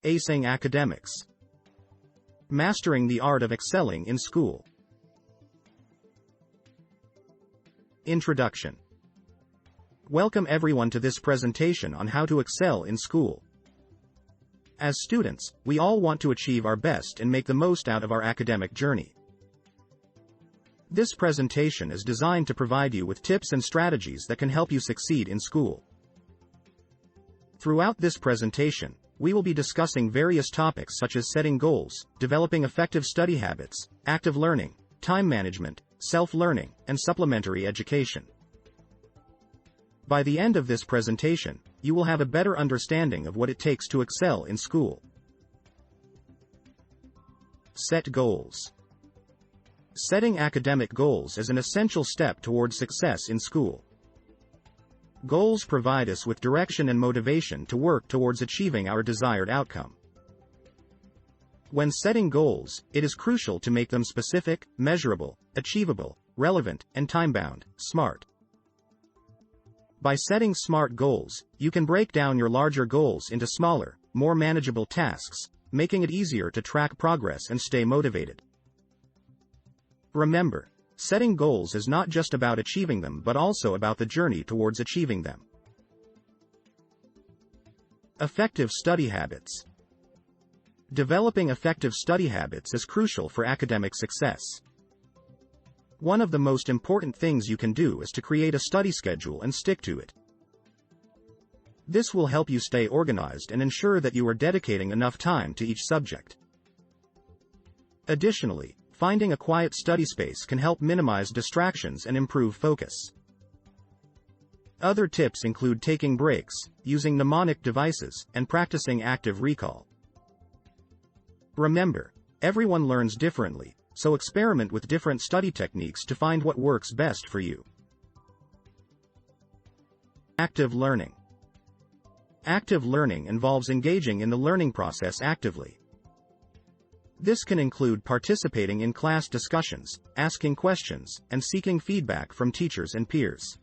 Acing academics. Mastering the art of excelling in school. Introduction. Welcome everyone to this presentation on how to excel in school. As students, we all want to achieve our best and make the most out of our academic journey. This presentation is designed to provide you with tips and strategies that can help you succeed in school. Throughout this presentation, we will be discussing various topics such as setting goals, developing effective study habits, active learning, time management, self-learning, and supplementary education. By the end of this presentation, you will have a better understanding of what it takes to excel in school. Set goals. Setting academic goals is an essential step towards success in school. Goals provide us with direction and motivation to work towards achieving our desired outcome. When setting goals, it is crucial to make them specific, measurable, achievable, relevant, and time-bound, SMART. By setting SMART goals, you can break down your larger goals into smaller, more manageable tasks, making it easier to track progress and stay motivated. Remember, setting goals is not just about achieving them but also about the journey towards achieving them. Effective study habits. Developing effective study habits is crucial for academic success. One of the most important things you can do is to create a study schedule and stick to it. This will help you stay organized and ensure that you are dedicating enough time to each subject. Additionally, finding a quiet study space can help minimize distractions and improve focus. Other tips include taking breaks, using mnemonic devices, and practicing active recall. Remember, everyone learns differently, so experiment with different study techniques to find what works best for you. Active learning. Active learning involves engaging in the learning process actively. This can include participating in class discussions, asking questions, and seeking feedback from teachers and peers.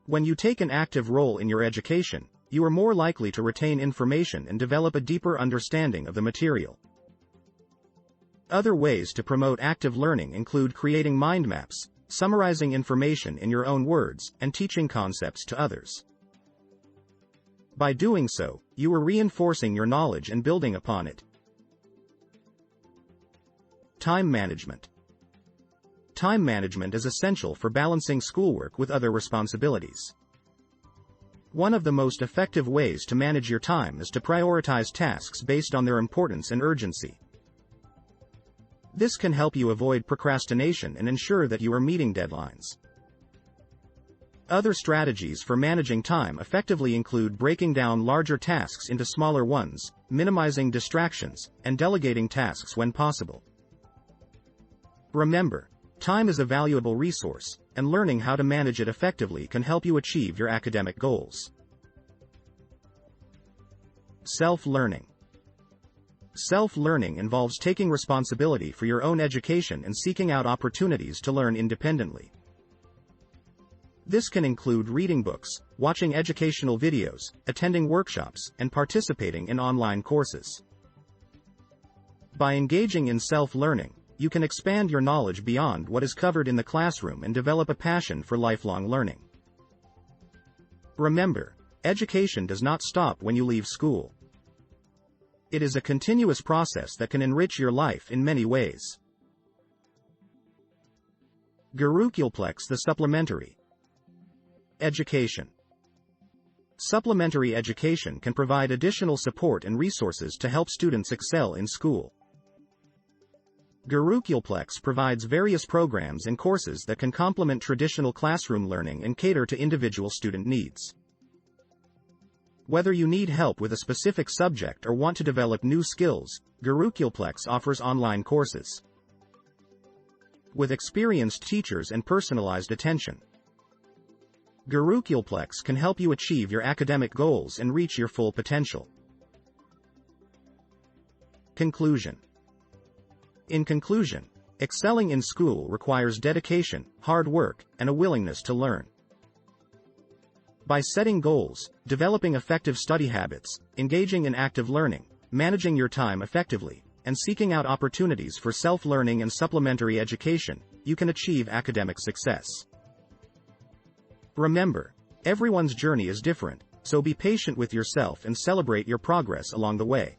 When you take an active role in your education, you are more likely to retain information and develop a deeper understanding of the material. Other ways to promote active learning include creating mind maps, summarizing information in your own words, and teaching concepts to others. By doing so, you are reinforcing your knowledge and building upon it. Time management. Time management is essential for balancing schoolwork with other responsibilities. One of the most effective ways to manage your time is to prioritize tasks based on their importance and urgency. This can help you avoid procrastination and ensure that you are meeting deadlines. Other strategies for managing time effectively include breaking down larger tasks into smaller ones, minimizing distractions, and delegating tasks when possible. Remember, time is a valuable resource, and learning how to manage it effectively can help you achieve your academic goals. Self-learning. Self-learning involves taking responsibility for your own education and seeking out opportunities to learn independently. This can include reading books, watching educational videos, attending workshops, and participating in online courses. By engaging in self-learning, you can expand your knowledge beyond what is covered in the classroom and develop a passion for lifelong learning. Remember, education does not stop when you leave school. It is a continuous process that can enrich your life in many ways. Gurukulplex, the supplementary education. Supplementary education can provide additional support and resources to help students excel in school. Gurukulplex provides various programs and courses that can complement traditional classroom learning and cater to individual student needs. Whether you need help with a specific subject or want to develop new skills, Gurukulplex offers online courses with experienced teachers and personalized attention. Gurukulplex can help you achieve your academic goals and reach your full potential. Conclusion. In conclusion, excelling in school requires dedication, hard work, and a willingness to learn. By setting goals, developing effective study habits, engaging in active learning, managing your time effectively, and seeking out opportunities for self-learning and supplementary education, you can achieve academic success. Remember, everyone's journey is different, so be patient with yourself and celebrate your progress along the way.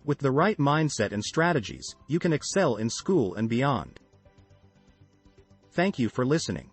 With the right mindset and strategies, you can excel in school and beyond. Thank you for listening.